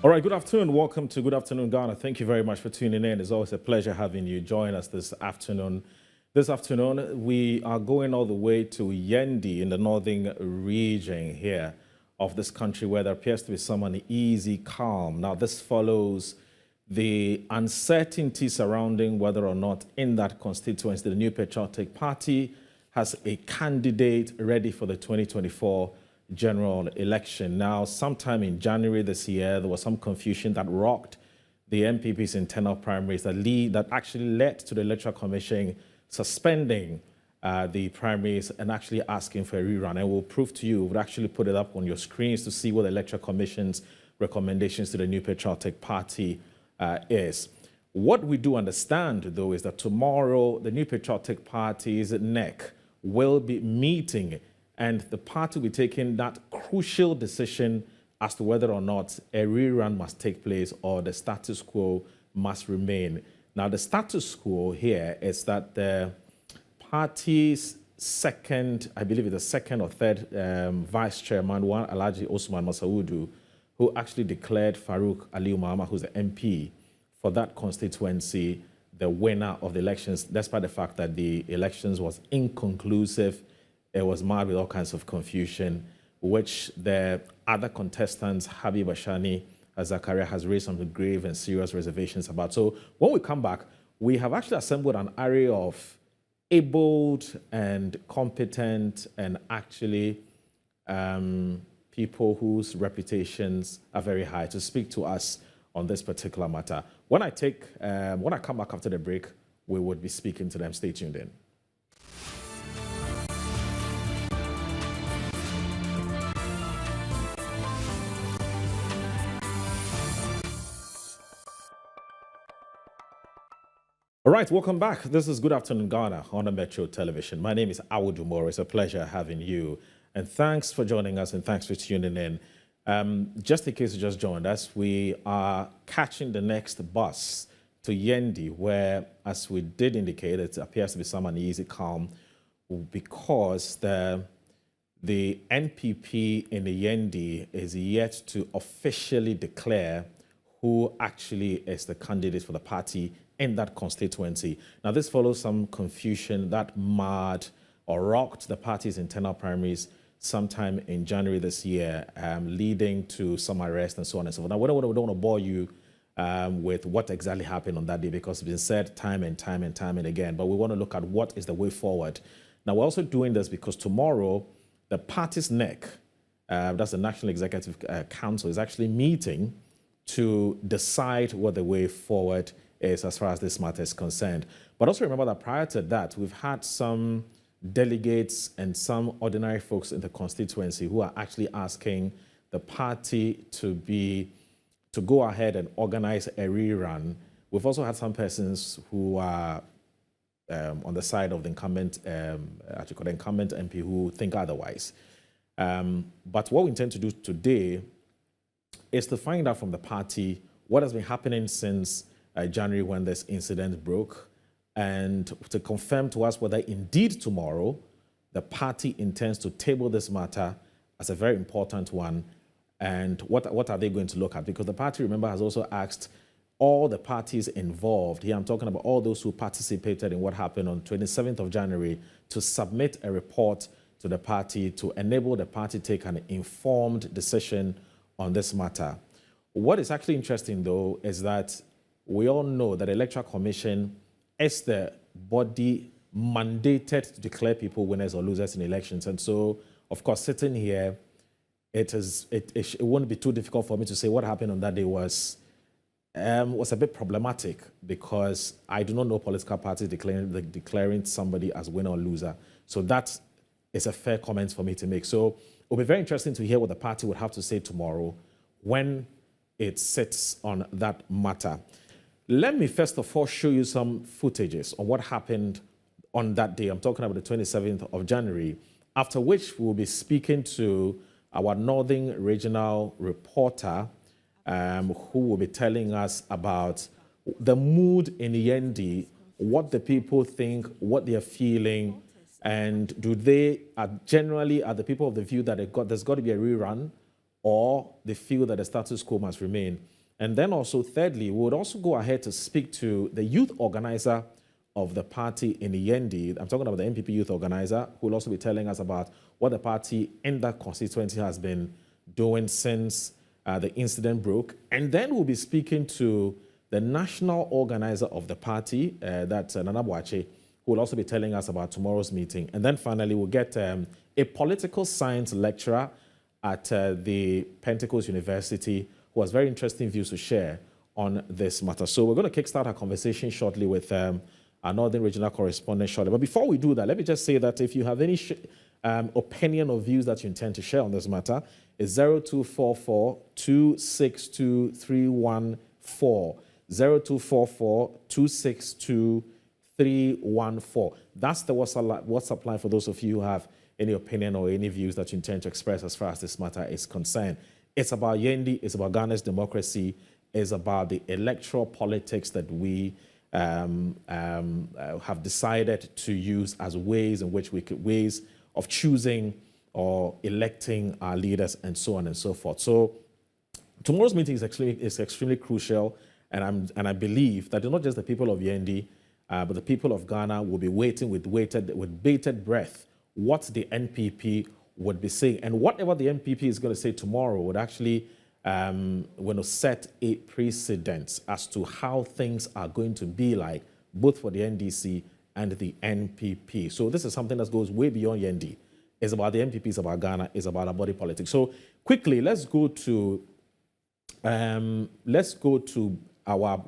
All right, good afternoon. Welcome to Good Afternoon, Ghana. Thank you very much for tuning in. It's always a pleasure having you join us this afternoon. This afternoon, we are going all the way to Yendi in the northern region here of this country where there appears to be some uneasy calm. Now, this follows the uncertainty surrounding whether or not in that constituency, the New Patriotic Party has a candidate ready for the 2024 general election. Now, sometime in January this year, there was some confusion that rocked the NPP's internal primaries that actually led to the Electoral Commission suspending the primaries and actually asking for a rerun. And we'll prove to you, we'll actually put it up on your screens to see what the Electoral Commission's recommendations to the New Patriotic Party is. What we do understand, though, is that tomorrow the New Patriotic Party's NEC will be meeting and the party will be taking that crucial decision as to whether or not a rerun must take place or the status quo must remain. Now, the status quo here is that the party's second, I believe it's the second or third vice chairman, one Alhaji Osman Masaudu, who actually declared Farouk Aliyu Mahama, who's the MP for that constituency, the winner of the elections, despite the fact that the elections was inconclusive. It was marred with all kinds of confusion, which the other contestants, Habib Ashani, Zakaria, has raised some grave and serious reservations about. So when we come back, we have actually assembled an array of abled and competent and actually people whose reputations are very high to speak to us on this particular matter. When I come back after the break, we would be speaking to them. Stay tuned in. All right, welcome back. This is Good Afternoon Ghana on the Metro Television. My name is Awudu Moore. It's a pleasure having you. And thanks for joining us and thanks for tuning in. Just in case you just joined us, we are catching the next bus to Yendi, where, as we did indicate, it appears to be some uneasy calm because the NPP in the Yendi is yet to officially declare who actually is the candidate for the party in that constituency. Now, this follows some confusion that marred or rocked the party's internal primaries sometime in January this year, leading to some arrest and so on and so forth. Now, we don't want to bore you with what exactly happened on that day because it's been said time and time and again, but we want to look at what is the way forward. Now, we're also doing this because tomorrow, the party's NEC, that's the National Executive Council, is actually meeting to decide what the way forward is as far as this matter is concerned. But also remember that prior to that, we've had some delegates and some ordinary folks in the constituency who are actually asking the party to go ahead and organize a rerun. We've also had some persons who are on the side of the incumbent, incumbent MP who think otherwise. But what we intend to do today is to find out from the party what has been happening since January when this incident broke, and to confirm to us whether indeed tomorrow the party intends to table this matter as a very important one, and what are they going to look at? Because the party, remember, has also asked all the parties involved, here I'm talking about all those who participated in what happened on 27th of January, to submit a report to the party to enable the party to take an informed decision on this matter. What is actually interesting, though, is that we all know that the Electoral Commission is the body mandated to declare people winners or losers in elections. And so, of course, sitting here, it won't be too difficult for me to say what happened on that day was a bit problematic because I do not know political parties declaring somebody as winner or loser. So that is a fair comment for me to make. So it'll be very interesting to hear what the party would have to say tomorrow when it sits on that matter. Let me first of all show you some footages on what happened on that day. I'm talking about the 27th of January, after which we'll be speaking to our Northern Regional reporter who will be telling us about the mood in Yendi, what the people think, what they're feeling, and do they generally are the people of the view that there's got to be a rerun, or they feel that the status quo must remain. And then also, thirdly, we would also go ahead to speak to the youth organizer of the party in Yendi. I'm talking about the Npp youth organizer, who will also be telling us about what the party in that constituency has been doing since the incident broke. And then we'll be speaking to the national organizer of the party, that's Nana Boache, who will also be telling us about tomorrow's meeting. And then finally, we'll get a political science lecturer at the Pentecost University who has very interesting views to share on this matter. So we're going to kickstart our conversation shortly with our Northern Regional correspondent shortly. But before we do that, let me just say that if you have any opinion or views that you intend to share on this matter, it's 0244 262 314. 0244 262 314. That's the WhatsApp line for those of you who have any opinion or any views that you intend to express as far as this matter is concerned. It's about Yendi, it's about Ghana's democracy, it's about the electoral politics that we have decided to use as ways in which ways of choosing or electing our leaders and so on and so forth. So tomorrow's meeting is extremely crucial, and I believe that not just the people of Yendi, but the people of Ghana will be waiting with bated breath what the NPP would be saying. And whatever the NPP is going to say tomorrow would actually going to set a precedent as to how things are going to be like, both for the NDC and the NPP. So this is something that goes way beyond Yendi. It's about the NPP, it's about Ghana, it's about our body politics. So quickly, let's go to our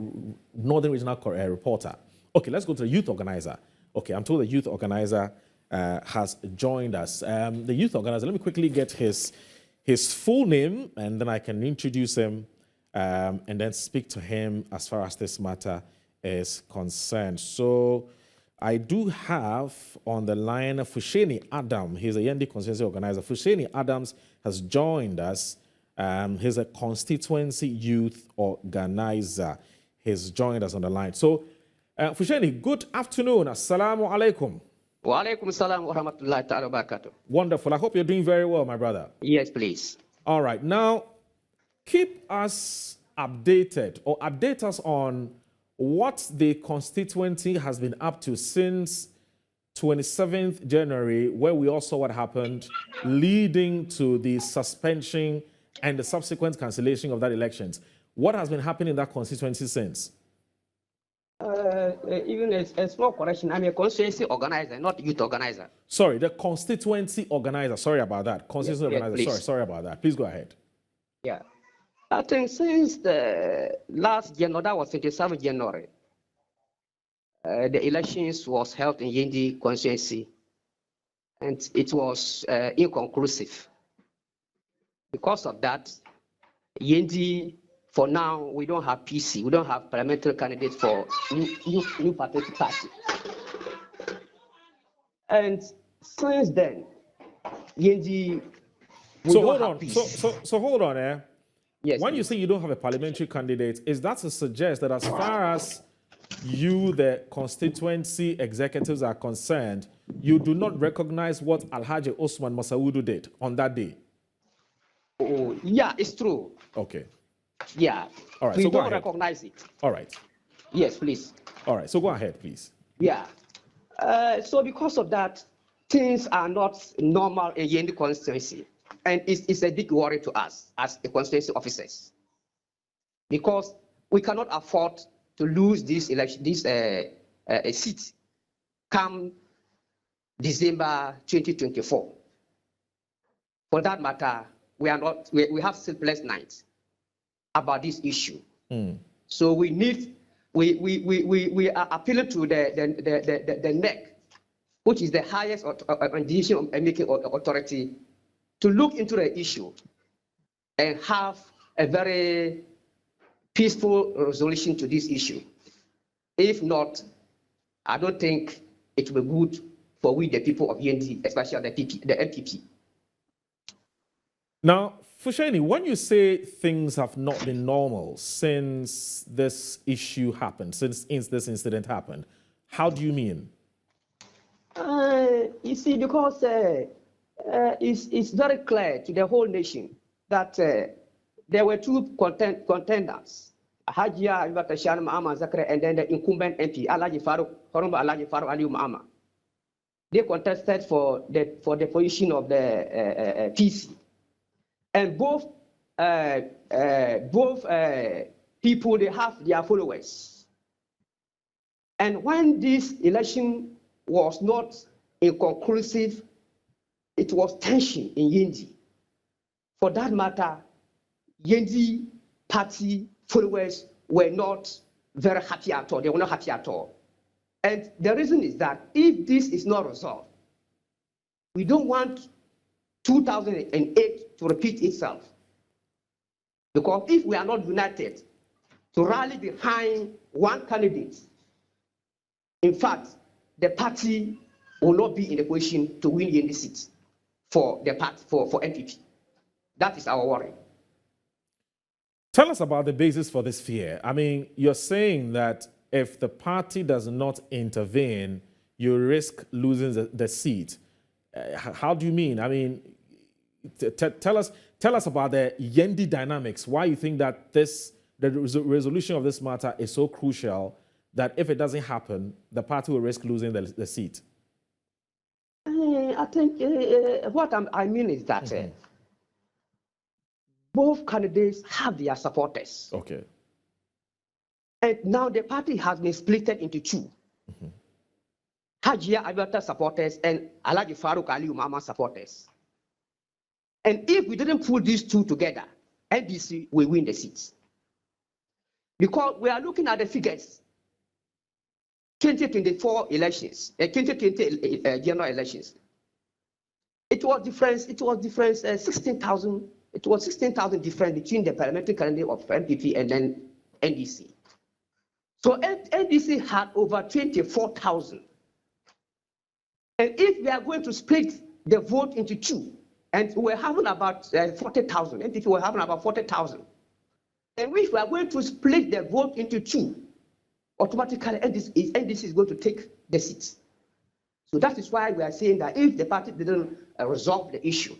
Northern Regional reporter. Okay, let's go to the youth organizer. Okay, I'm told the youth organizer has joined us. The youth organizer, let me quickly get his full name, and then I can introduce him and then speak to him as far as this matter is concerned. So I do have on the line Fusheni Adam. He's a Yendi Constituency organizer. Fusheni Adams has joined us. He's a constituency youth organizer. He's joined us on the line. So, Fusheni, good afternoon. Assalamu alaikum. Wa alaikum salam wa rahmatullahi ta'ala wa barakatuh. Wonderful. I hope you're doing very well, my brother. Yes, please. All right. Now, keep us updated or update us on what the constituency has been up to since 27th January, where we all saw what happened, leading to the suspension and the subsequent cancellation of that elections. What has been happening in that constituency since? Even a small correction, I'm a constituency organizer, not youth organizer. Sorry, the constituency organizer. Sorry about that. Constituency organizer. Yes, sorry about that. Please go ahead. Yeah. I think since the last January, that was 27th January, the elections was held in Yendi constituency, and it was inconclusive. Because of that, Yendi, for now, we don't have PC. We don't have parliamentary candidates for new patriotic party. And since then, Yendi, so hold on. So hold on, eh? Yes. When you say you don't have a parliamentary candidate, is that to suggest that as far as you, the constituency executives, are concerned, you do not recognize what Alhaji Osman Masaudu did on that day? Oh, yeah, it's true. Okay. Yeah. All right. We So go don't ahead. recognize it. All right. Yes, please. All right. So go ahead, please. Yeah. So because of that, things are not normal in Yendi constituency. And it's a big worry to us as the constituency officers, because we cannot afford to lose this election, this seat come December 2024. For that matter, we have sleepless nights about this issue. So we are appealing to the NEC, which is the highest decision-making authority, to look into the issue and have a very peaceful resolution to this issue. If not, I don't think it will be good for we, the people of Yendi, especially the NPP. Now, Fusheni, when you say things have not been normal since this issue happened, since this incident happened, how do you mean? You see, because it's very clear to the whole nation that there were two contenders, Hajia Ibatashan Mahama Zakre, and then the incumbent MP, Alaji Farouk, Honorable Alaji Farouk Aliu Mahama. They contested for the position of the PC. And both people, they have their followers. And when this election was not inconclusive, it was tension in Yendi. For that matter, Yendi party followers were not very happy at all. They were not happy at all. And the reason is that if this is not resolved, we don't want 2008 to repeat itself. Because if we are not united to rally behind one candidate, in fact, the party will not be in a position to win any seats for the party, for NPP. That is our worry. Tell us about the basis for this fear. I mean, you're saying that if the party does not intervene, you risk losing the seat. How do you mean? I mean, tell us about the Yendi dynamics. Why you think that the resolution of this matter is so crucial that if it doesn't happen, the party will risk losing the seat? I think what I mean is that both candidates have their supporters. Okay. And now the party has been split into two. Hajia Abata supporters and Alaji Farouk Aliu Mahama supporters. And if we didn't put these two together, NDC will win the seats. Because we are looking at the figures. 2024 elections, 2020 general elections. It was difference 16,000. It was 16,000 difference between the parliamentary candidate of NPP and then NDC. So NDC had over 24,000. And if we are going to split the vote into two, and we're having about 40,000, NPP were having about 40,000. And if we are going to split the vote into two, automatically NDC is going to take the seats. So that is why we are saying that if the party didn't resolve the issue,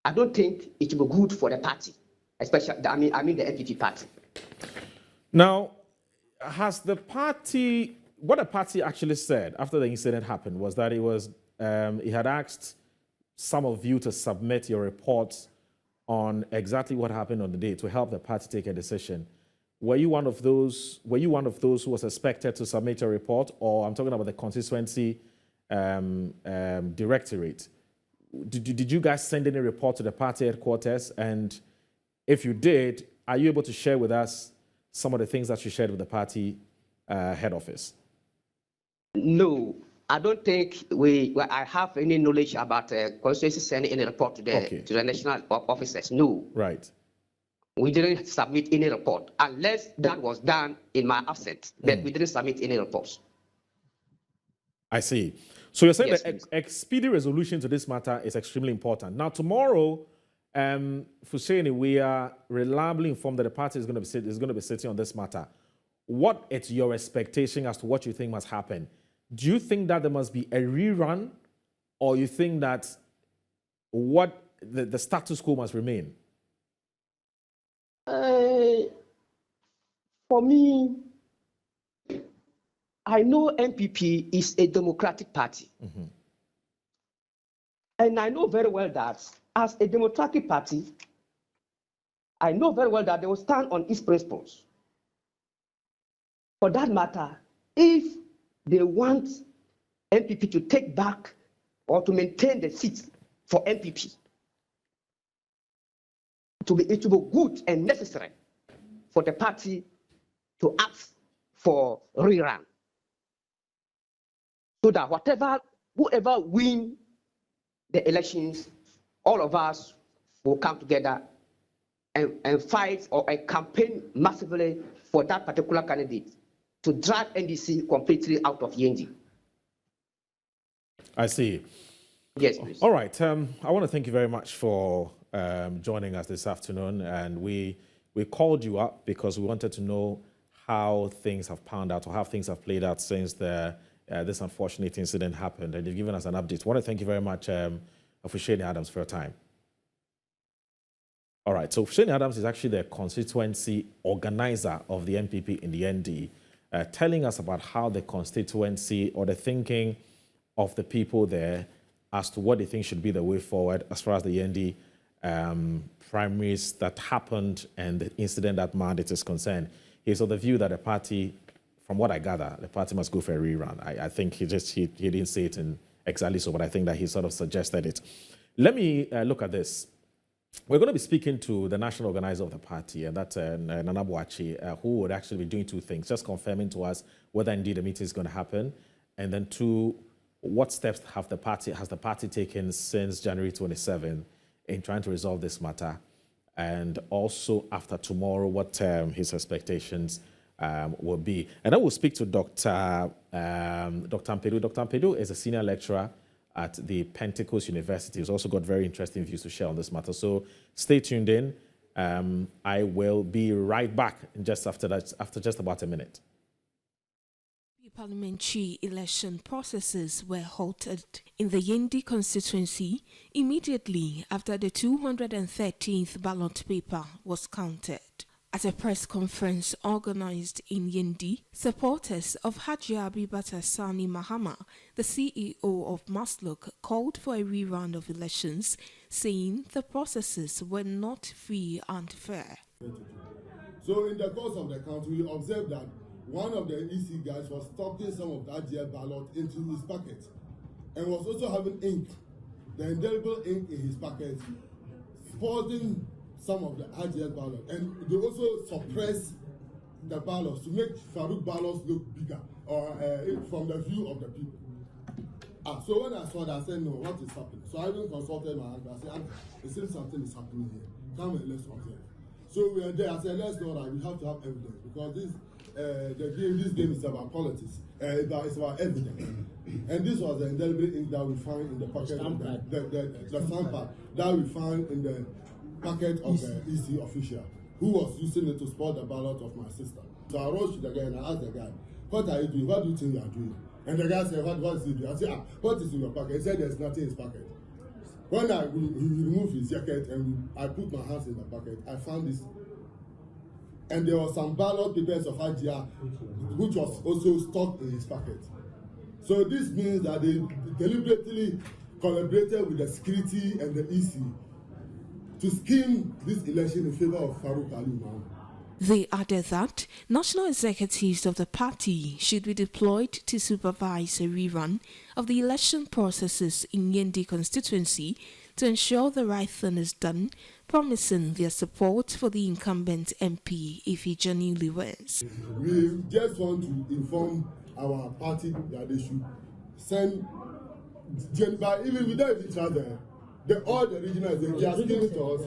I don't think it will be good for the party, especially, I mean the NPP party. Now, has the party, what the party actually said after the incident happened was that it had asked some of you to submit your reports on exactly what happened on the day to help the party take a decision. Were you one of those who was expected to submit a report, or I'm talking about the Constituency Directorate? Did you guys send any report to the party headquarters? And if you did, are you able to share with us some of the things that you shared with the party head office? No, I don't think I have any knowledge about Constituency sending any report to the national officers. No. Right. We didn't submit any report unless that was done in my absence, but we didn't submit any reports. I see. So you're saying Yes, that a speedy resolution to this matter is extremely important. Now, tomorrow, Fuseni, we are reliably informed that the party is going to be sitting on this matter. What is your expectation as to what you think must happen? Do you think that there must be a rerun, or you think that what the status quo must remain? For me, I know NPP is a democratic party. And I know very well that as a democratic party, I know very well that they will stand on its principles. For that matter, if they want NPP to take back or to maintain the seat for NPP, it will be good and necessary for the party to ask for rerun, so that whoever win the elections, all of us will come together and fight or campaign massively for that particular candidate to drag NDC completely out of Yendi. I see. Yes, please. All right. I want to thank you very much for joining us this afternoon. And we called you up because we wanted to know how things have panned out or how things have played out since this unfortunate incident happened. And you've given us an update. I want to thank you very much, Official Adams, for your time. All right, so Shane Adams is actually the constituency organizer of the NPP in the Yendi, telling us about how the constituency or the thinking of the people there as to what they think should be the way forward as far as the Yendi primaries that happened and the incident that marred it is concerned. He's of the view that the party, from what I gather, the party must go for a rerun. I think he didn't say it in exactly so, but I think that he sort of suggested it. Let me look at this. We're going to be speaking to the national organizer of the party, and that's Nana Boakye, who would actually be doing two things, just confirming to us whether indeed the meeting is going to happen, and then two, what steps has the party taken since January 27 in trying to resolve this matter, and also after tomorrow, what his expectations will be. And I will speak to Dr. Mpedu. Dr. Mpedu is a senior lecturer at the Pentecost University. He's also got very interesting views to share on this matter. So stay tuned in. I will be right back just after that, after just about a minute. Parliamentary election processes were halted in the Yendi constituency immediately after the 213th ballot paper was counted. At a press conference organized in Yendi, supporters of Haji Abibata Sani Mahama, the CEO of Masluk, called for a rerun of elections, saying the processes were not free and fair. So in the course of the count, we observed that one of the EC guys was stuffing some of that GL ballot into his pocket and was also having ink, the indelible ink in his pocket, sporting some of the RGL ballots, and they also suppress the ballots to make Farouk ballots look bigger or from the view of the people. So when I saw that, I said, no, what is happening? So I even consulted my uncle. I said, it seems something is happening here. Come and let's observe. So we are there. I said, let's know that we have to have evidence because this game is about politics. It's about evidence. And this was the indelible ink that we found in the pocket of the stamp pad that we found in the packet of the EC official who was using it to spot the ballot of my sister. So I wrote to the guy and I asked the guy, what are you doing? What do you think you are doing? And the guy said, what is he doing? I said, what is in your pocket? He said, there's nothing in his pocket. When he removed his jacket and I put my hands in the pocket, I found this. And there were some ballot papers of Ajia which was also stuck in his pocket. So this means that they deliberately collaborated with the security and the EC to scheme this election in favor of Farouk Ali Mahama. They added that national executives of the party should be deployed to supervise a rerun of the election processes in Yendi constituency to ensure the right thing is done, promising their support for the incumbent MP if he genuinely wins. We just want to inform our party that they should send, but even we don't even trust all the regional executives, they are giving to us.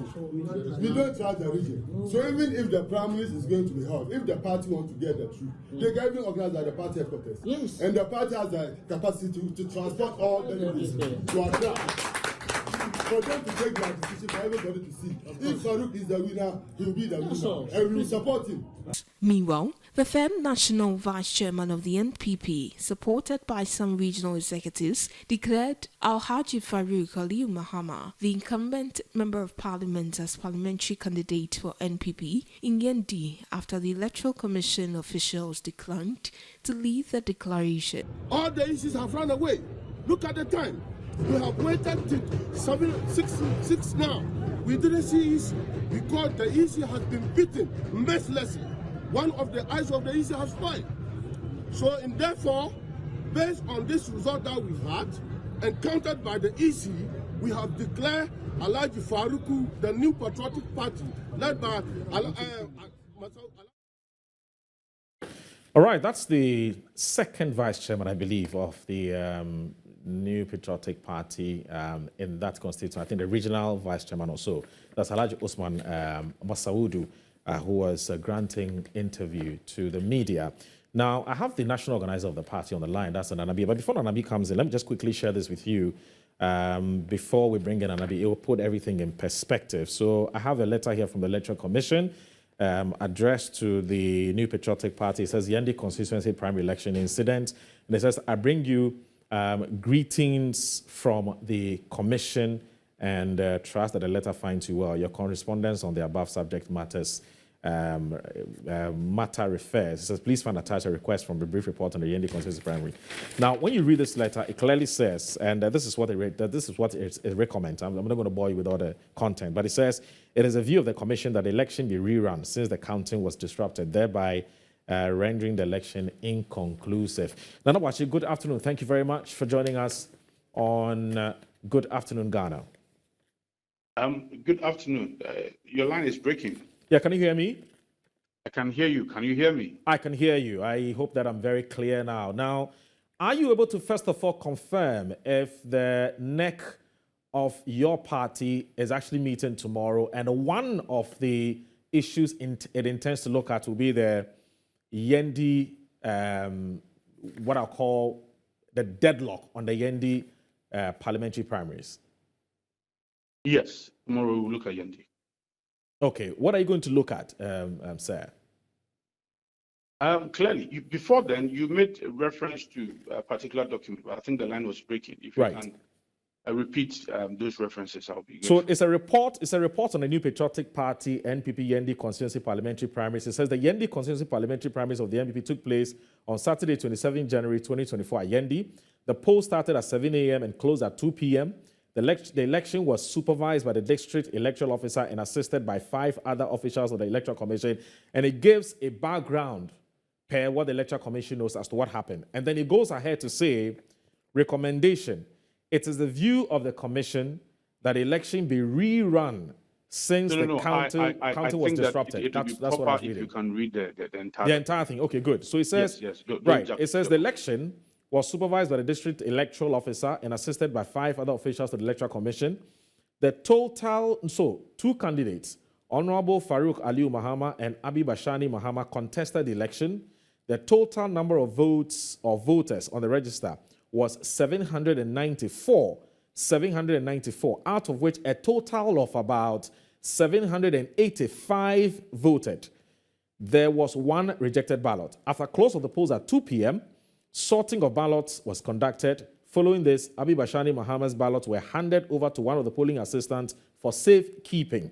We don't trust the region. So even if the primaries is going to be held, if the party wants to get the truth, they can even organize at the party headquarters. Yes. And the party has the capacity to transport all the delegates to Accra. For them to take their decision for everybody to see. If Farouk is the winner, he will be the winner. And we will support him. Meanwhile, the then national vice chairman of the NPP, supported by some regional executives, declared Alhaji Farouk Ali Mahama, the incumbent member of parliament, as parliamentary candidate for NPP in Yendi after the Electoral Commission officials declined to lead the declaration. All the issues have run away. Look at the time. We have waited till 6 now. We didn't see EC because the EC has been beaten mercilessly. One of the eyes of the EC has failed. So, and therefore, based on this result that we had, and countered by the EC, we have declared Alhaji Farouku the new patriotic party, led by All right, that's the second vice chairman, I believe, of the New Patriotic Party in that constituency. I think the regional vice chairman also. That's Alhaji Usman Masaudu, who was granting interview to the media. Now, I have the national organizer of the party on the line. That's Nanabi. But before Nanabi comes in, let me just quickly share this with you. Before we bring in Nanabi, it will put everything in perspective. So I have a letter here from the Electoral Commission addressed to the New Patriotic Party. It says, Yendi Constituency Primary Election Incident. And it says, I bring you greetings from the Commission and trust that the letter finds you well. Your correspondence on the above subject matters matter refers. It says, please find attached a request from the brief report on the Yendi Constituency Primary. Now, when you read this letter, it clearly says, and this is what it recommends. I'm not going to bore you with all the content, but it says, it is a view of the Commission that the election be rerun since the counting was disrupted, thereby rendering the election inconclusive. Nana Wachi, good afternoon. Thank you very much for joining us on Good Afternoon, Ghana. Good afternoon. Your line is breaking. Yeah, can you hear me? I can hear you. Can you hear me? I can hear you. I hope that I'm very clear now. Now, are you able to first of all confirm if the neck of your party is actually meeting tomorrow, and one of the issues it intends to look at will be the Yendi, what I'll call the deadlock on the Yendi parliamentary primaries? Yes, tomorrow we will look at Yendi. Okay, what are you going to look at, sir? Clearly, before then, you made a reference to a particular document, but I think the line was breaking. If you can repeat those references, I'll be grateful. So it's a report. It's a report on the New Patriotic Party Npp Yendi Constituency Parliamentary Primaries. It says the Yendi Constituency Parliamentary Primaries of the NPP took place on Saturday, 27 January 2024 at Yendi. The poll started at 7 a.m. and closed at 2 p.m. The election was supervised by the district electoral officer and assisted by 5 other officials of the Electoral Commission. And it gives a background per what the Electoral Commission knows as to what happened. And then it goes ahead to say, recommendation. It is the view of the Commission that the election be rerun since the counting was disrupted. That's what I was reading. If you can read the entire thing. Okay, good. So it says, yes. It says the election was supervised by the district electoral officer and assisted by 5 other officials of the Electoral Commission. The total, so 2 candidates, Honorable Farouk Aliu Mahama and Abi Bashani Mahama, contested the election. The total number of votes or voters on the register was 794, out of which a total of about 785 voted. There was 1 rejected ballot. After close of the polls at 2 p.m., sorting of ballots was conducted. Following this, Abi Bashani Mahama's ballots were handed over to one of the polling assistants for safekeeping.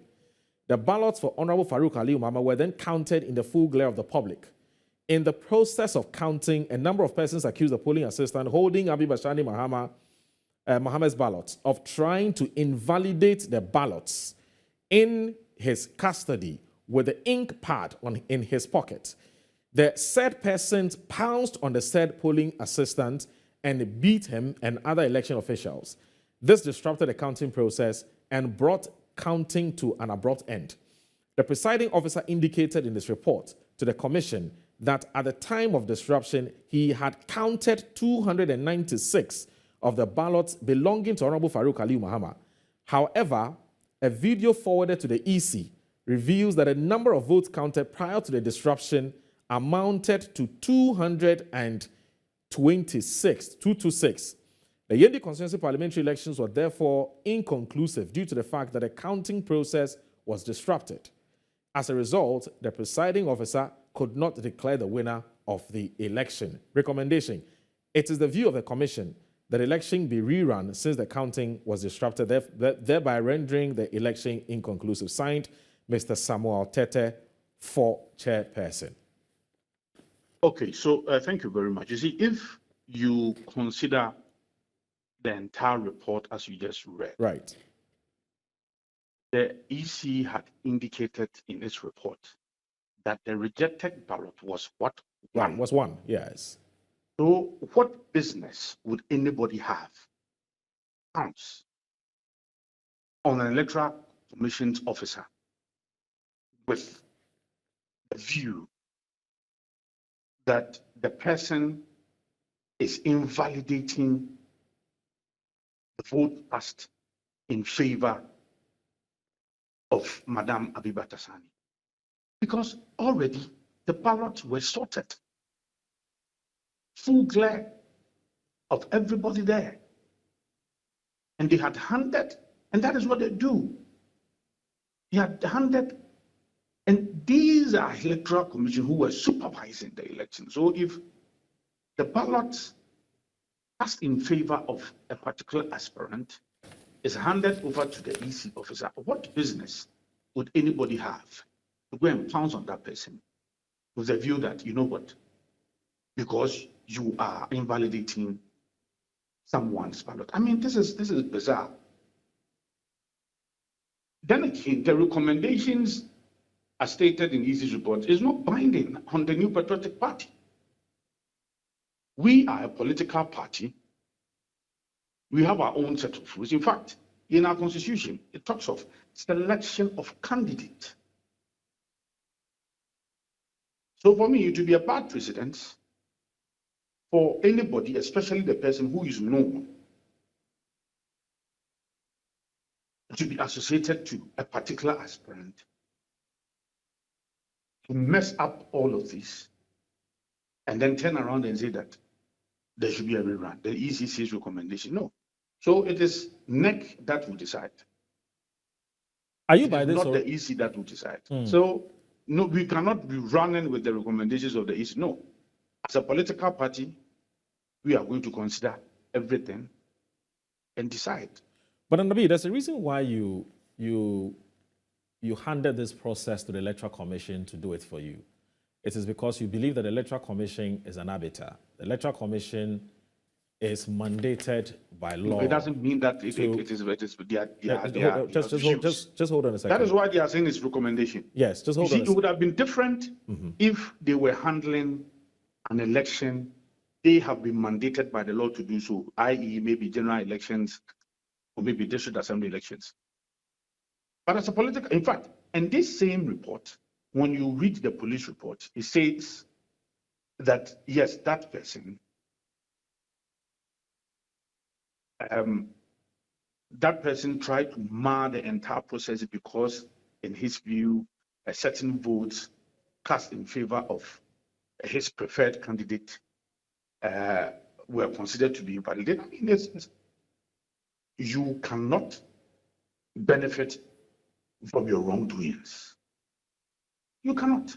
The ballots for Honorable Farouk Aliu Mahama were then counted in the full glare of the public. In the process of counting, a number of persons accused the polling assistant holding Abi Bashani Mahama's ballots of trying to invalidate the ballots in his custody with the ink pad in his pocket. The said person pounced on the said polling assistant and beat him and other election officials. This disrupted the counting process and brought counting to an abrupt end. The presiding officer indicated in this report to the Commission that at the time of disruption, he had counted 296 of the ballots belonging to Honorable Farouk Aliu Mahama. However, a video forwarded to the EC reveals that a number of votes counted prior to the disruption amounted to 226. The Yendi Constituency parliamentary elections were therefore inconclusive due to the fact that the counting process was disrupted. As a result, the presiding officer could not declare the winner of the election. Recommendation. It is the view of the Commission that the election be rerun since the counting was disrupted, thereby rendering the election inconclusive. Signed, Mr. Samuel Tete, for chairperson. Okay, so thank you very much. You see, if you consider the entire report as you just read, right, the EC had indicated in its report that the rejected ballot was what? One. Was 1, yes. So what business would anybody have counts on an electoral commission's officer with the view that the person is invalidating the vote cast in favor of Madame Abi Bashani? Because already the ballots were sorted. Full glare of everybody there. And they had handed, and that is what they do. They had handed, and these are electoral commission who were supervising the election. So if the ballots cast in favor of a particular aspirant is handed over to the EC officer, what business would anybody have to go and pounce on that person with the view that, you know what, because you are invalidating someone's ballot? I mean, this is bizarre. Then again, the recommendations as stated in EC's report is not binding on the New Patriotic Party. We are a political party. We have our own set of rules. In fact, in our constitution, it talks of selection of candidate. So for me, it would be a bad precedent for anybody, especially the person who is known, to be associated to a particular aspirant, to mess up all of this, and then turn around and say that there should be a rerun. The ECC's recommendation, no. So it is NEC that will decide. Are you It by is this? not the EC that will decide. So no, we cannot be running with the recommendations of the EC. No. As a political party, we are going to consider everything and decide. But Npp, there's a reason why you handed this process to the Electoral Commission to do it for you. It is because you believe that the Electoral Commission is an arbiter. The Electoral Commission is mandated by law. It doesn't mean that it is just hold on a second. That is why they are saying it's recommendation. Yes, just hold on. It would have been different if they were handling an election. They have been mandated by the law to do so, i.e., maybe general elections or maybe district assembly elections. But as a political, in fact, in this same report, when you read the police report, it says that yes, that person, tried to mar the entire process because, in his view, a certain votes cast in favor of his preferred candidate were considered to be invalidated. I mean, you cannot benefit from your wrongdoings. You cannot.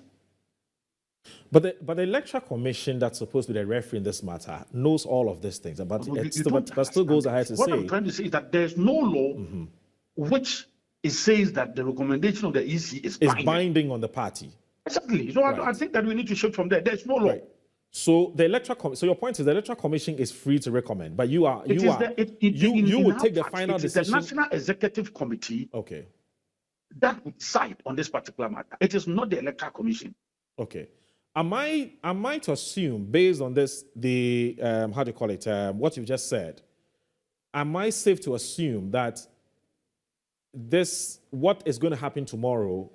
But the Electoral Commission that's supposed to be the referee in this matter knows all of these things, but still goes ahead to say. What I'm trying to say is that there's no law which it says that the recommendation of the EC is binding on the party. Exactly. So I think that we need to shift from there. There's no law. Right. So the so your point is the Electoral Commission is free to recommend, but you will take the final decision. It is the National Executive Committee that will decide on this particular matter. It is not the Electoral Commission. Okay. Am I to assume, based on this, the how do you call it, what you've just said, am I safe to assume that what is going to happen tomorrow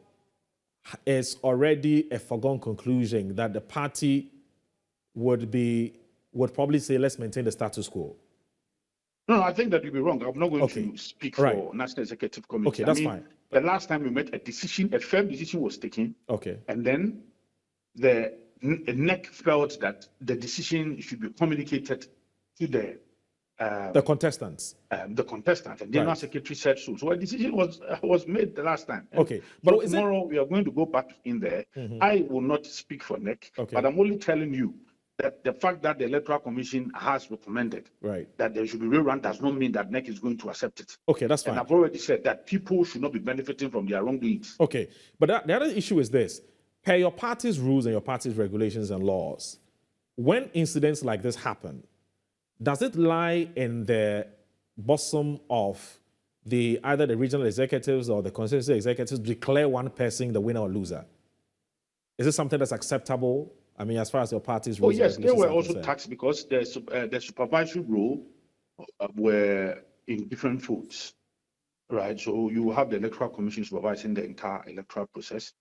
is already a foregone conclusion, that the party would probably say, let's maintain the status quo? No, I think that you'd be wrong. I'm not going to speak for National Executive Committee. Okay, that's fine. The last time we met, a firm decision was taken. Okay. And then the NEC felt that the decision should be communicated to the contestants. The contestant, and the General Secretary said so. So a decision was made the last time. Okay, but so tomorrow we are going to go back in there. I will not speak for NEC, but I'm only telling you that the fact that the Electoral Commission has recommended that there should be rerun does not mean that NEC is going to accept it. Okay, that's fine. And I've already said that people should not be benefiting from their wrongdoings. Okay, but the other issue is this. Per your party's rules and your party's regulations and laws, when incidents like this happen, does it lie in the bosom of either the regional executives or the constituency executives to declare one person the winner or loser? Is this something that's acceptable? I mean, as far as your party's rules. Oh yes, they were also taxed because the supervisory role were in different folds, right? So you have the Electoral Commission supervising the entire electoral process.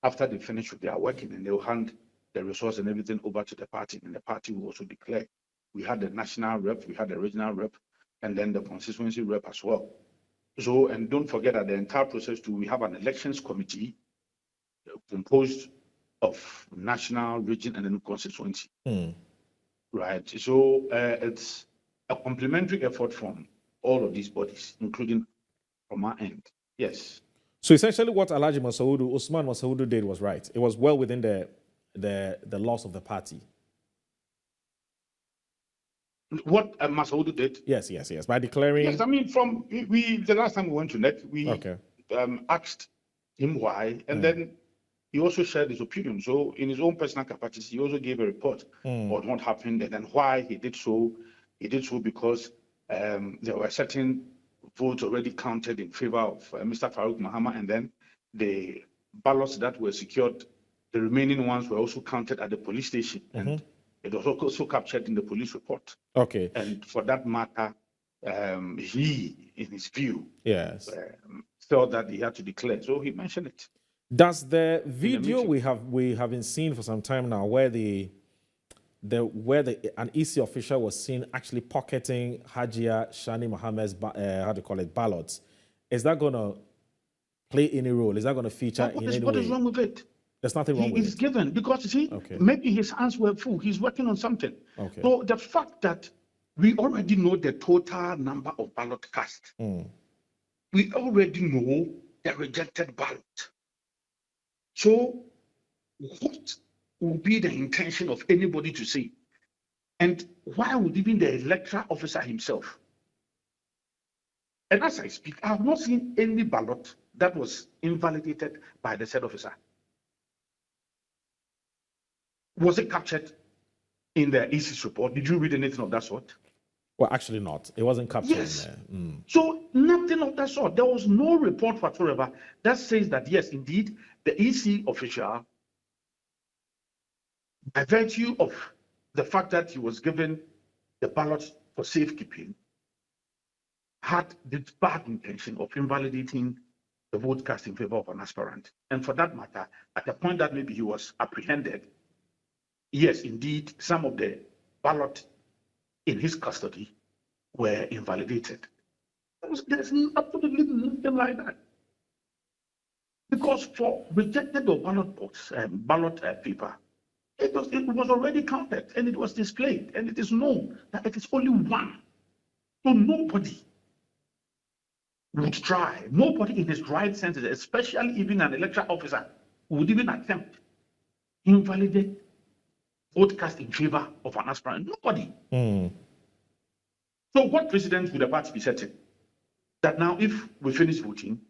After they finish with their working, and they'll hand the resource and everything over to the party, and the party will also declare. We had the national rep, we had the regional rep, and then the constituency rep as well. So, and don't forget that the entire process too, we have an elections committee composed of national, region, and then constituency. Right. So it's a complementary effort from all of these bodies, including from our end. Yes. So essentially what Usman Masaudu did was right. It was well within the laws of the party. What Masaudu did. Yes. By declaring. Yes, I mean, the last time we went to NEC, we asked him why, and then he also shared his opinion. So, in his own personal capacity, he also gave a report on what happened and then why he did so. He did so because there were certain votes already counted in favor of Mr. Farouk Mahama, and then the ballots that were secured, the remaining ones were also counted at the police station, and it was also captured in the police report. Okay. And for that matter, he, in his view, felt that he had to declare. So he mentioned it. Does the video we have been seeing for some time now, where an EC official was seen actually pocketing Hajia Shani Mohammed's ballots, is that going to play any role? Is that going to feature in any way? What is wrong with it? There's nothing wrong with it. He's given because you see, maybe his hands were full. He's working on something. So the fact that we already know the total number of ballot cast, we already know the rejected ballot. So what would be the intention of anybody to say? And why would even the electoral officer himself? And as I speak, I have not seen any ballot that was invalidated by the said officer. Was it captured in the EC's report? Did you read anything of that sort? Well, actually not. It wasn't captured yes. in there. So nothing of that sort. There was no report whatsoever that says that, yes, indeed, the EC official, by virtue of the fact that he was given the ballot for safekeeping, had the bad intention of invalidating the vote cast in favor of an aspirant. And for that matter, at the point that maybe he was apprehended, yes, indeed, some of the ballot in his custody were invalidated. There's absolutely nothing like that. Because for rejected or ballot paper, it was already counted and it was displayed, and it is known that it is only one. So nobody would try, nobody in his right senses, especially even an electoral officer, would even attempt to invalidate vote cast in favor of an aspirant. Nobody. So what precedent would the party be setting? That now if we finish voting,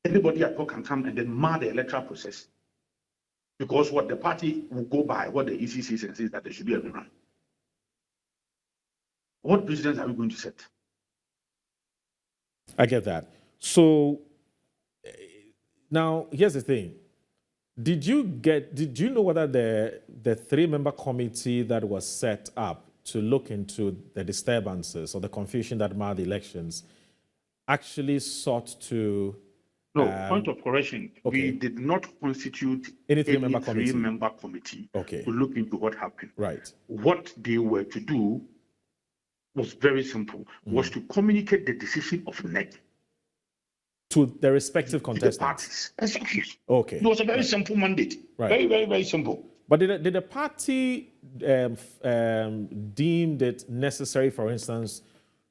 anybody at work can come and then mar the electoral process. Because what the party will go by, what the EC says and says that there should be a rerun. What precedents are we going to set? I get that. So now here's the thing. Did you know whether the 3-member committee that was set up to look into the disturbances or the confusion that marred the elections actually sought to... No, point of correction. We did not constitute any 3-member committee. To look into what happened. Right. What they were to do was very simple, was to communicate the decision of NEC to the respective contestants. The parties. Exactly. Okay. It was a very simple mandate. Right. Very, very, very simple. But did the party deemed it necessary, for instance,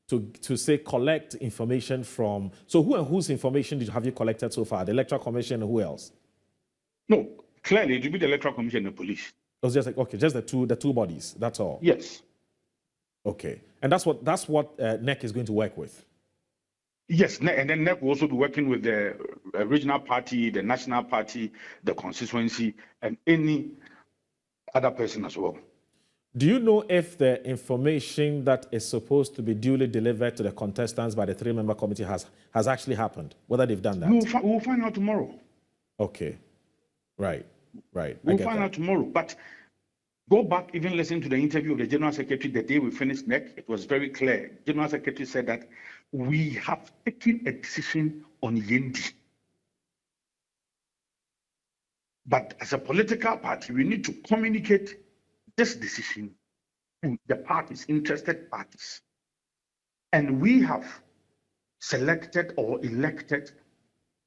to say collect information from... So who and whose information have you collected so far? The Electoral Commission and who else? No, clearly it will be the Electoral Commission and the police. It was just like, okay, just the two bodies, that's all? Yes. Okay. And that's what NEC is going to work with? Yes, and then NEC will also be working with the regional party, the national party, the constituency, and any other person as well. Do you know if the information that is supposed to be duly delivered to the contestants by the 3-member committee has actually happened? Whether they've done that? We'll find out tomorrow. Okay. Right. We'll find out tomorrow. But go back, even listen to the interview of the General Secretary the day we finished NEC. It was very clear. General Secretary said that we have taken a decision on Yendi. But as a political party, we need to communicate this decision to the parties, interested parties. And we have selected or elected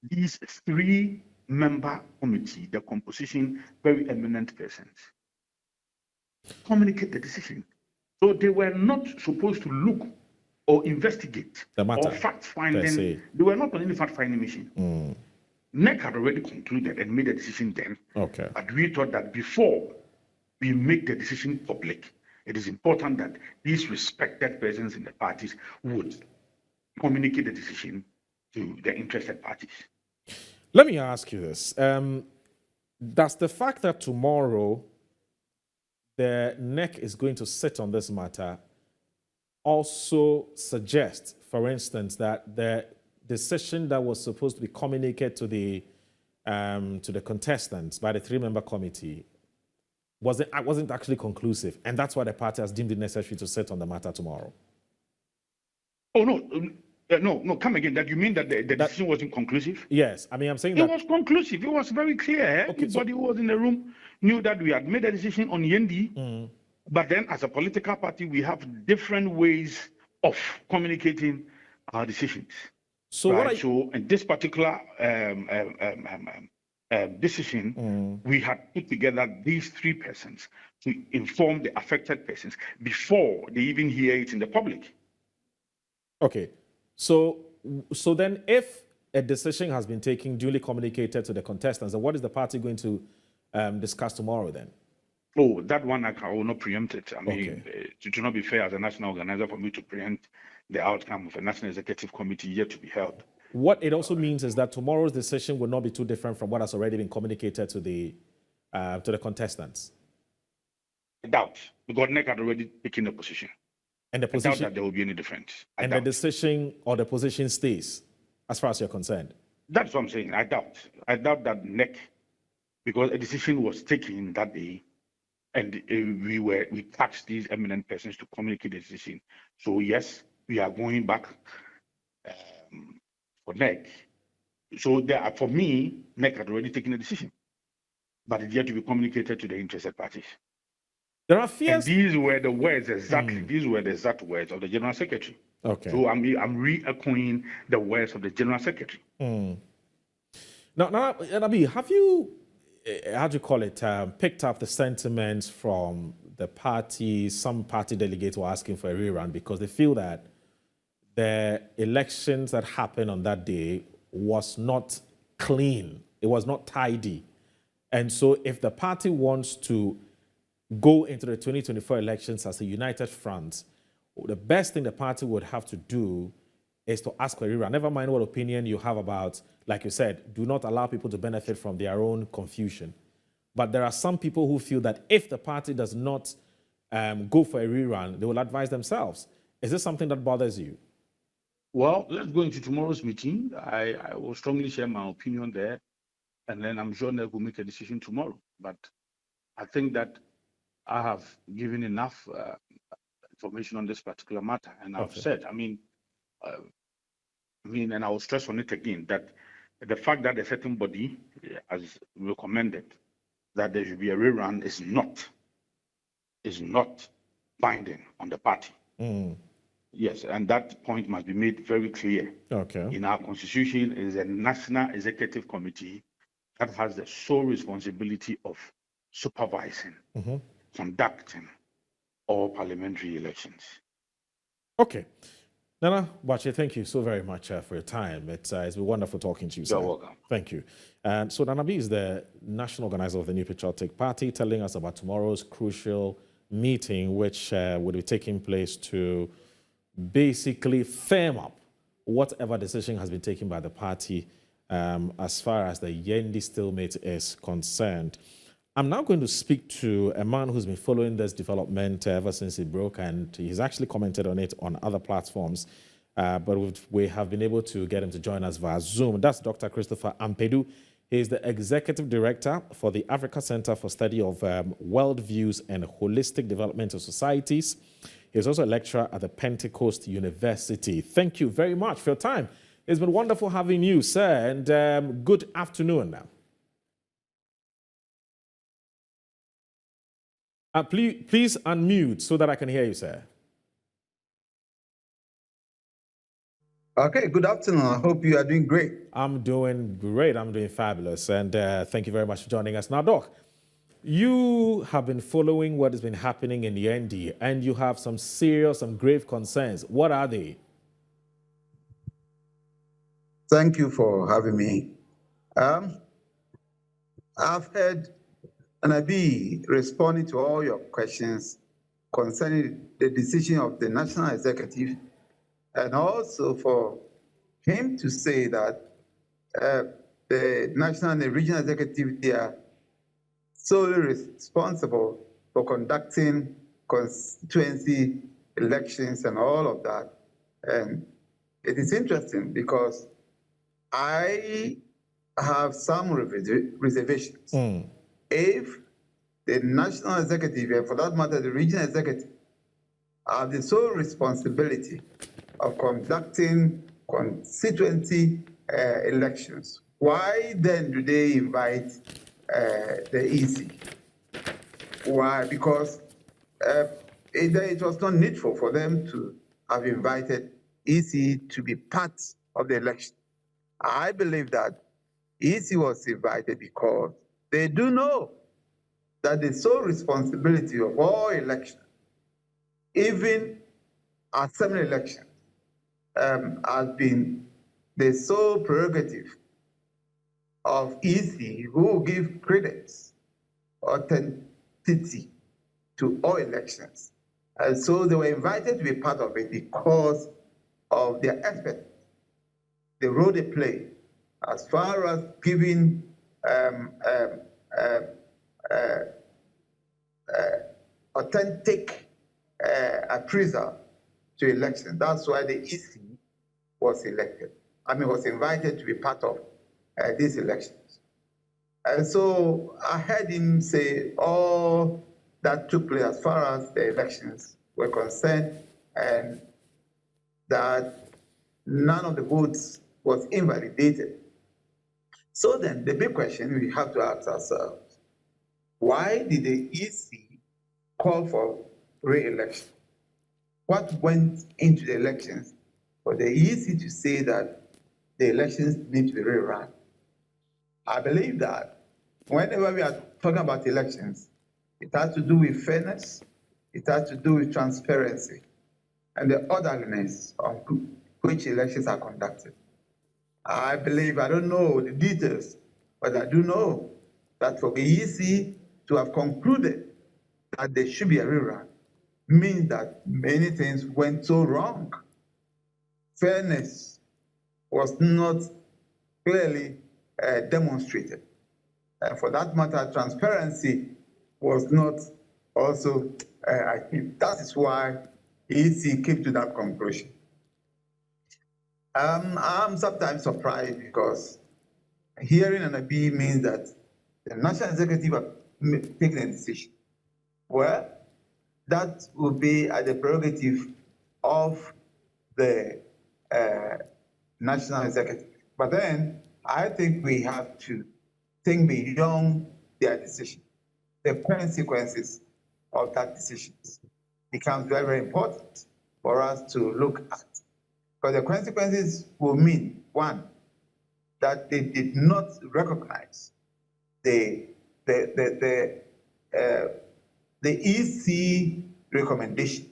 these 3-member committee, the composition, very eminent persons. Communicate the decision. So they were not supposed to look or investigate or fact-finding. They were not on any fact-finding mission. NEC had already concluded and made a decision then. Okay. But we thought that before we make the decision public, it is important that these respected persons in the parties would communicate the decision to the interested parties. Let me ask you this. Does the fact that tomorrow the NEC is going to sit on this matter also suggest, for instance, that the decision that was supposed to be communicated to the contestants by the three-member committee wasn't actually conclusive, and that's why the party has deemed it necessary to sit on the matter tomorrow? Oh, no, come again. That you mean that the decision wasn't conclusive? Yes, I mean, I'm saying it that was conclusive. It was very clear. Okay, Everybody who was in the room knew that we had made a decision on Yendi, but then as a political party, we have different ways of communicating our decisions. So right? what So in this particular decision, we had put together these three persons to inform the affected persons before they even hear it in the public. Okay, so then if a decision has been taken, duly communicated to the contestants, then what is the party going to discuss tomorrow then? Oh, that one I will not preempt it. I mean, Okay. it should not be fair as a national organizer for me to preempt the outcome of a national executive committee yet to be held. What it also means is that tomorrow's decision will not be too different from what has already been communicated to the contestants. I doubt, because NEC had already taken a position. And the I doubt position that there will be any difference. and the decision or the position stays, as far as you're concerned. That's what I'm saying. I doubt that NEC, because a decision was taken that day, and we tasked these eminent persons to communicate the decision. So yes, we are going back for NEC. So there, for me, NEC had already taken a decision, but it's yet to be communicated to the interested parties. There are fears. And these were the words exactly. These were the exact words of the General Secretary. Okay. So I'm re-echoing the words of the General Secretary. Now, Nabi, have you, how do you call it, picked up the sentiments from the party? Some party delegates were asking for a rerun because they feel that the elections that happened on that day was not clean. It was not tidy. And so if the party wants to go into the 2024 elections as a united front, the best thing the party would have to do is to ask for a rerun. Never mind what opinion you have about, like you said, do not allow people to benefit from their own confusion. But there are some people who feel that if the party does not go for a rerun, they will advise themselves. Is this something that bothers you? Well, let's go into tomorrow's meeting. I will strongly share my opinion there, and then I'm sure they will make a decision tomorrow. But I think that I have given enough information on this particular matter, and I've said, I mean, and I will stress on it again, that the fact that a certain body has recommended that there should be a rerun is not binding on the party. Yes, and that point must be made very clear. Okay. In our constitution, it is a national executive committee that has the sole responsibility of supervising, conducting all parliamentary elections. Okay. Nana Bache, thank you so very much for your time. It's been wonderful talking to you, sir. You're welcome. Thank you. And so Nana B is the national organizer of the New Patriotic Party, telling us about tomorrow's crucial meeting, which will be taking place to basically firm up whatever decision has been taken by the party as far as the Yendi stalemate is concerned. I'm now going to speak to a man who's been following this development ever since it broke, and he's actually commented on it on other platforms, but we have been able to get him to join us via Zoom. That's Dr. Christopher Ampedu. He is the Executive Director for the Africa Center for Study of Worldviews and Holistic Development of Societies. He's also a lecturer at the Pentecost University. Thank you very much for your time. It's been wonderful having you, sir, and good afternoon now. Please unmute so that I can hear you, sir. Okay, good afternoon. I hope you are doing great. I'm doing great. I'm doing fabulous. And thank you very much for joining us. Now, Doc, you have been following what has been happening in Yendi, and you have some serious, some grave concerns. What are they? Thank you for having me. I've heard and I'll be responding to all your questions concerning the decision of the national executive, and also for him to say that the national and the regional executive, they are solely responsible for conducting constituency elections and all of that. And it is interesting because I have some reservations. If the national executive, and for that matter, the regional executive, have the sole responsibility of conducting constituency elections, why then do they invite the EC? Why? Because it was not needful for them to have invited EC to be part of the election. I believe that EC was invited because they do know that the sole responsibility of all elections, even assembly elections, has been the sole prerogative of EC, who will give credence, authenticity to all elections. And so they were invited to be part of it because of their expertise, the role they play as far as giving authentic appraisal to elections. That's why the EC was was invited to be part of these elections. And so I heard him say all that took place as far as the elections were concerned, and that none of the votes was invalidated. So then the big question we have to ask ourselves, why did the EC call for re-election? What went into the elections for the EC to say that the elections need to be rerun? I believe that whenever we are talking about elections, it has to do with fairness, it has to do with transparency, and the orderliness of which elections are conducted. I believe, I don't know the details, but I do know that for the EC to have concluded that there should be a rerun means that many things went so wrong. Fairness was not clearly demonstrated. And for that matter, transparency was not also, I think that is why EC came to that conclusion. I'm sometimes surprised because hearing an Npp means that the national executive have taken a decision. Well, that will be at the prerogative of the national executive. But then I think we have to think beyond their decision. The consequences of that decision becomes very, very important for us to look at. Because the consequences will mean, one, that they did not recognize the EC recommendation.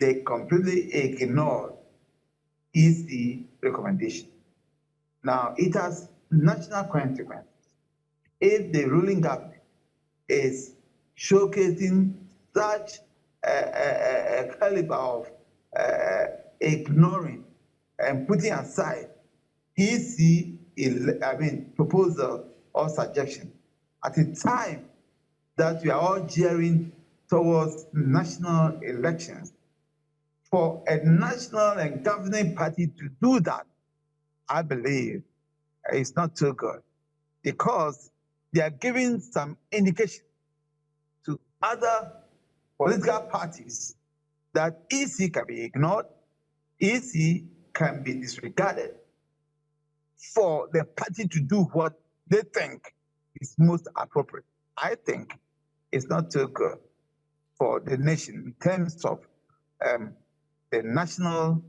They completely ignored EC recommendation. Now, it has national consequences. If the ruling government is showcasing such a caliber of ignoring and putting aside EC proposal or suggestion at a time that we are all gearing towards national elections, for a national and governing party to do that, I believe it's not too good, because they are giving some indication to other political parties that EC can be ignored, EC can be disregarded for the party to do what they think is most appropriate. I think it's not too good for the nation in terms of the national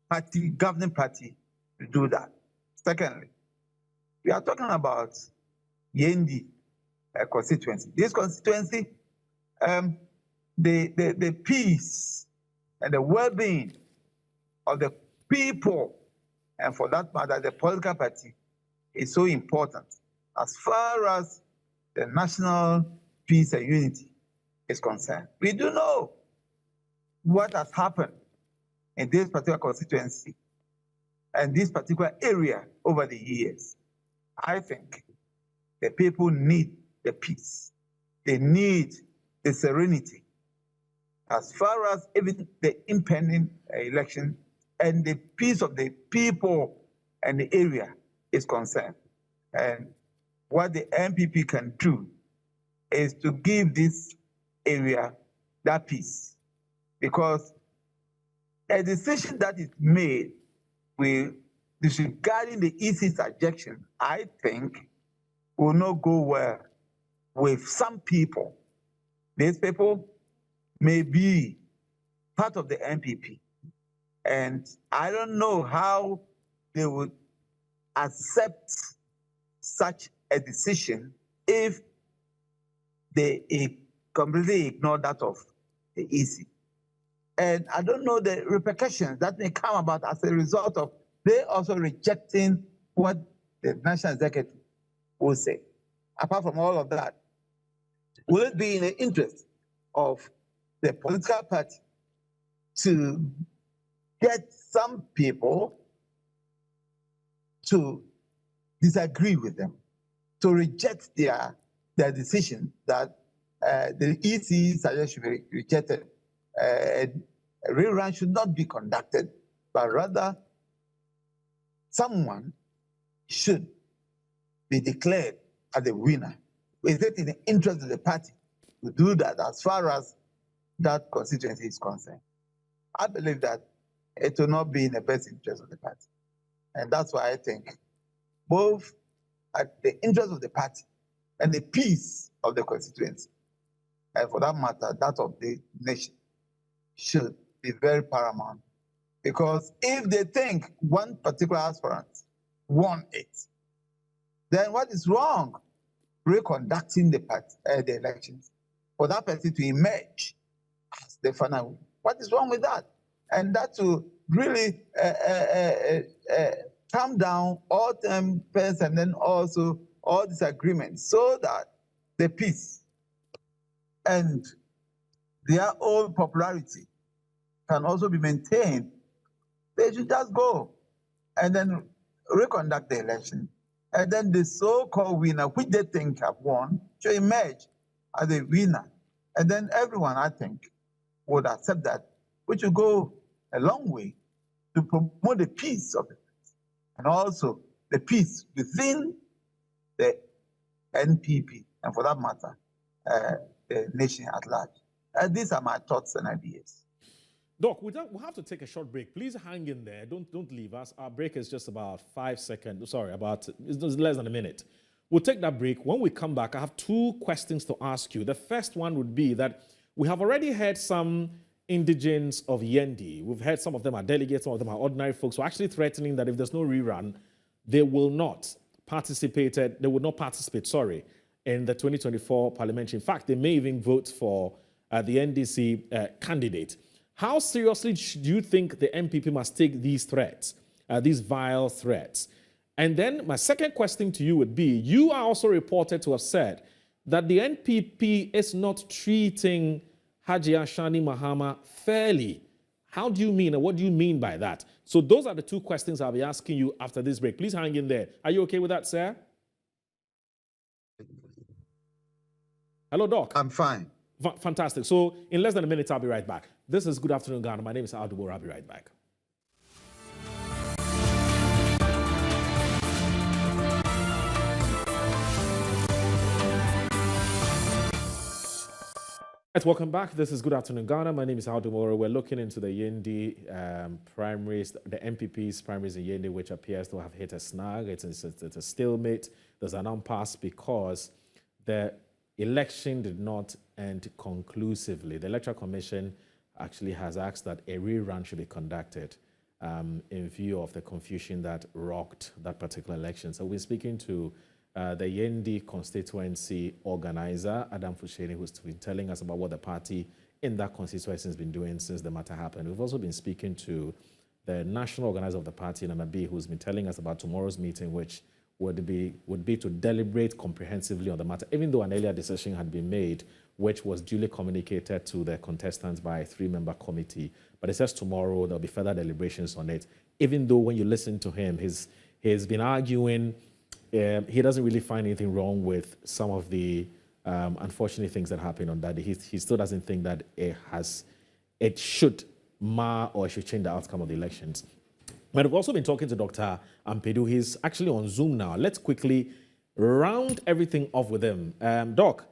party, governing party, to do that. Secondly, we are talking about Yendi constituency. This constituency, the peace and the well-being of the people, and for that matter, the political party, is so important as far as the national peace and unity is concerned. We do know what has happened in this particular constituency and this particular area over the years, I think the people need the peace. They need the serenity as far as even the impending election and the peace of the people and the area is concerned. And what the NPP can do is to give this area that peace, because a decision that is made with disregarding the EC suggestion, I think, will not go well with some people. These people may be part of the NPP, and I don't know how they would accept such a decision if they completely ignore that of the EC. And I don't know the repercussions that may come about as a result of they also rejecting what the National Executive will say. Apart from all of that, will it be in the interest of the political party to get some people to disagree with them, to reject their decision that the EC suggestion should be rejected? A rerun should not be conducted, but rather someone should be declared as the winner. Is it in the interest of the party to do that as far as that constituency is concerned? I believe that it will not be in the best interest of the party. And that's why I think both at the interest of the party and the peace of the constituency, and for that matter, that of the nation, should be very paramount. Because if they think one particular aspirant won it, then what is wrong reconducting the elections for that person to emerge as the final winner? What is wrong with that? And that will really calm down all tempers and then also all disagreements, so that the peace and their own popularity can also be maintained. They should just go and then reconduct the election. And then the so-called winner, which they think have won, should emerge as a winner. And then everyone, I think, would accept that, which will go a long way to promote the peace of the country and also the peace within the NPP, and for that matter, the nation at large. These are my thoughts and ideas. Doc, we'll have to take a short break. Please hang in there. Don't leave us. Our break is just about 5 seconds. Sorry, it's just less than a minute. We'll take that break. When we come back, I have 2 questions to ask you. The first one would be that we have already heard some indigents of Yendi. We've heard some of them are delegates, some of them are ordinary folks who are actually threatening that if there's no rerun, they will not participate, in the 2024 parliamentary. In fact, they may even vote for the NDC candidate. How seriously do you think the NPP must take these threats, these vile threats? And then my second question to you would be, you are also reported to have said that the NPP is not treating Haji Ashani Mahama fairly. How do you mean, and what do you mean by that? So those are the 2 questions I'll be asking you after this break. Please hang in there. Are you okay with that, sir? Hello, Doc. I'm fine. Fantastic. So in less than a minute, I'll be right back. This is Good Afternoon, Ghana. My name is Audubon. I'll be right back. Right, welcome back. This is Good Afternoon, Ghana. My name is Audubon. We're looking into the Yendi primaries, the NPP's primaries in Yendi, which appears to have hit a snag. It's a stalemate. There's an impasse because the election did not end conclusively. The Electoral Commission actually has asked that a rerun should be conducted in view of the confusion that rocked that particular election. So we're speaking to the Yendi constituency organizer, Adam Fusheni, who's been telling us about what the party in that constituency has been doing since the matter happened. We've also been speaking to the national organizer of the party, Npp, who's been telling us about tomorrow's meeting, which would be to deliberate comprehensively on the matter, even though an earlier decision had been made which was duly communicated to the contestants by a 3-member committee. But it says tomorrow there'll be further deliberations on it. Even though when you listen to him, he's been arguing, he doesn't really find anything wrong with some of the unfortunate things that happened on that day. He still doesn't think that it should mar or it should change the outcome of the elections. But I've also been talking to Dr. Ampedu. He's actually on Zoom now. Let's quickly round everything off with him. Doc,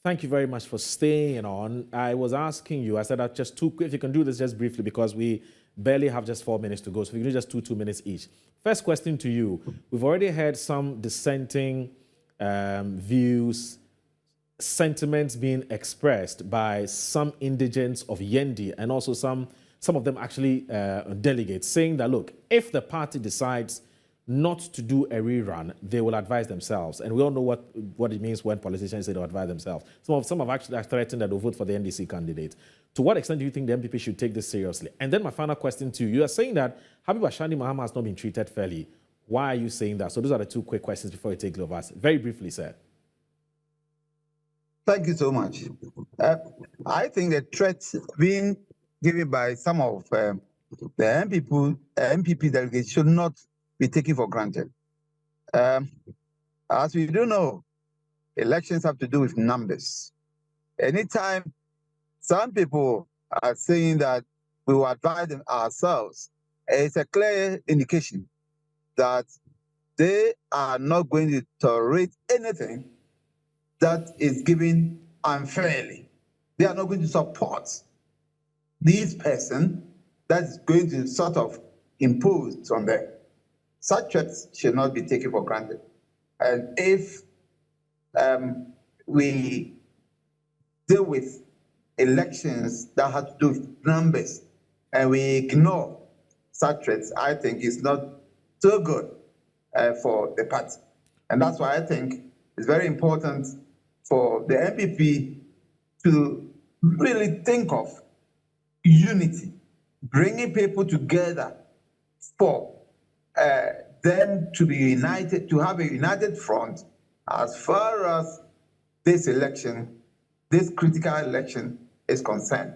thank you very much for staying on. I was asking you, I said that just if you can do this just briefly because we barely have just 4 minutes to go. So if you can do just 2 minutes each. First question to you. We've already heard some dissenting views, sentiments being expressed by some indigents of Yendi and also some of them actually delegates saying that, look, if the party decides not to do a rerun, they will advise themselves. And we all know what it means when politicians say they'll advise themselves. Some have actually threatened that they'll vote for the NDC candidate. To what extent do you think the MPP should take this seriously? And then my final question to you. You are saying that Habib Ashani Mahama has not been treated fairly. Why are you saying that? So those are the 2 quick questions before you take over. Very briefly, sir. Thank you so much. I think the threats being given by some of the MPP delegates should not be taken for granted. As we do know, elections have to do with numbers. Anytime some people are saying that we will advise them ourselves, it's a clear indication that they are not going to tolerate anything that is given unfairly. They are not going to support this person that is going to sort of impose on them. Such threats should not be taken for granted. And if we deal with elections that have to do with numbers and we ignore such threats, I think it's not so good for the party. And that's why I think it's very important for the MPP to really think of unity, bringing people together for them to be united, to have a united front as far as this election, this critical election is concerned.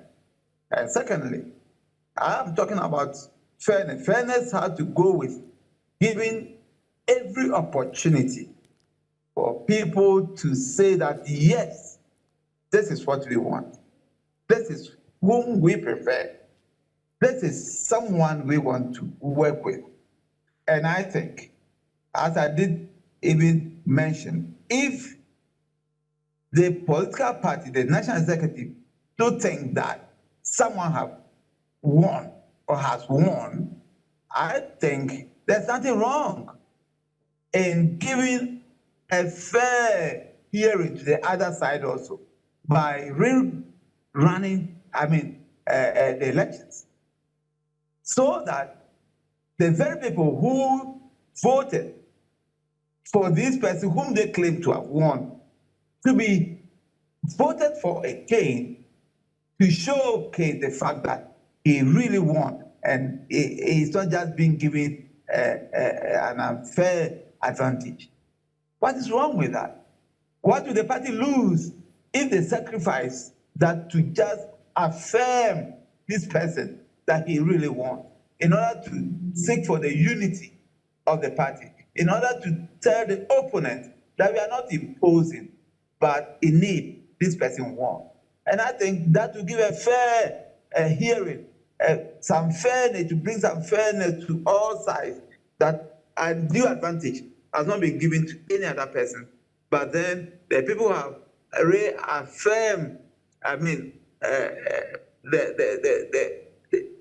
And secondly, I'm talking about fairness. Fairness has to go with giving every opportunity for people to say that, yes, this is what we want. This is whom we prefer. This is someone we want to work with. And I think, as I did even mention, if the political party, the national executive, do think that someone have won or has won, I think there's nothing wrong in giving a fair hearing to the other side also by rerunning, the elections, so that the very people who voted for this person whom they claim to have won to be voted for again to showcase the fact that he really won and he's not just being given an unfair advantage. What is wrong with that? What will the party lose if they sacrifice that to just affirm this person that he really won, in order to seek for the unity of the party, in order to tell the opponent that we are not imposing, but in need, this person won. And I think that will give a fair hearing, some fairness, to bring some fairness to all sides, that a due advantage has not been given to any other person. But then the people have reaffirmed,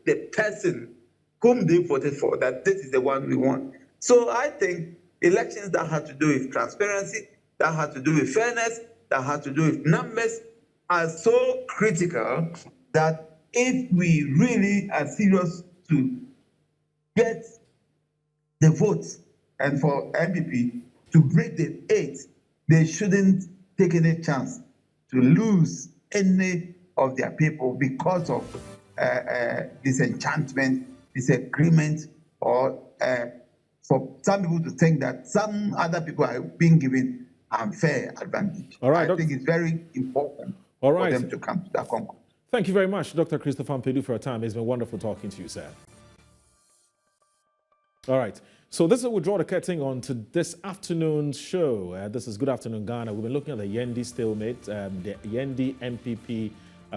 the person whom they voted for, that this is the one we want. So I think elections that have to do with transparency, that have to do with fairness, that have to do with numbers, are so critical that if we really are serious to get the votes and for MPP to break the 8, they shouldn't take any chance to lose any of their people because of disenchantment, disagreement, or for some people to think that some other people are being given unfair advantage. All right, I think it's very important All right. for them to come to that conclusion. Thank you very much, Dr. Christopher Mpedu, for your time. It's been wonderful talking to you, sir. All right. So this is we draw the curtain on to this afternoon's show. This is Good Afternoon Ghana. We've been looking at the Yendi stalemate, the Yendi Npp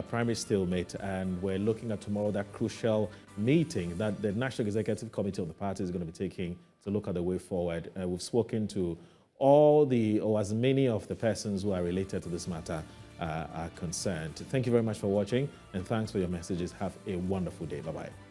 primary stalemate, and we're looking at tomorrow that crucial meeting that the National Executive Committee of the party is going to be taking to look at the way forward. We've spoken to all the, or as many of the persons who are related to this matter are concerned. Thank you very much for watching, and thanks for your messages. Have a wonderful day. Bye-bye.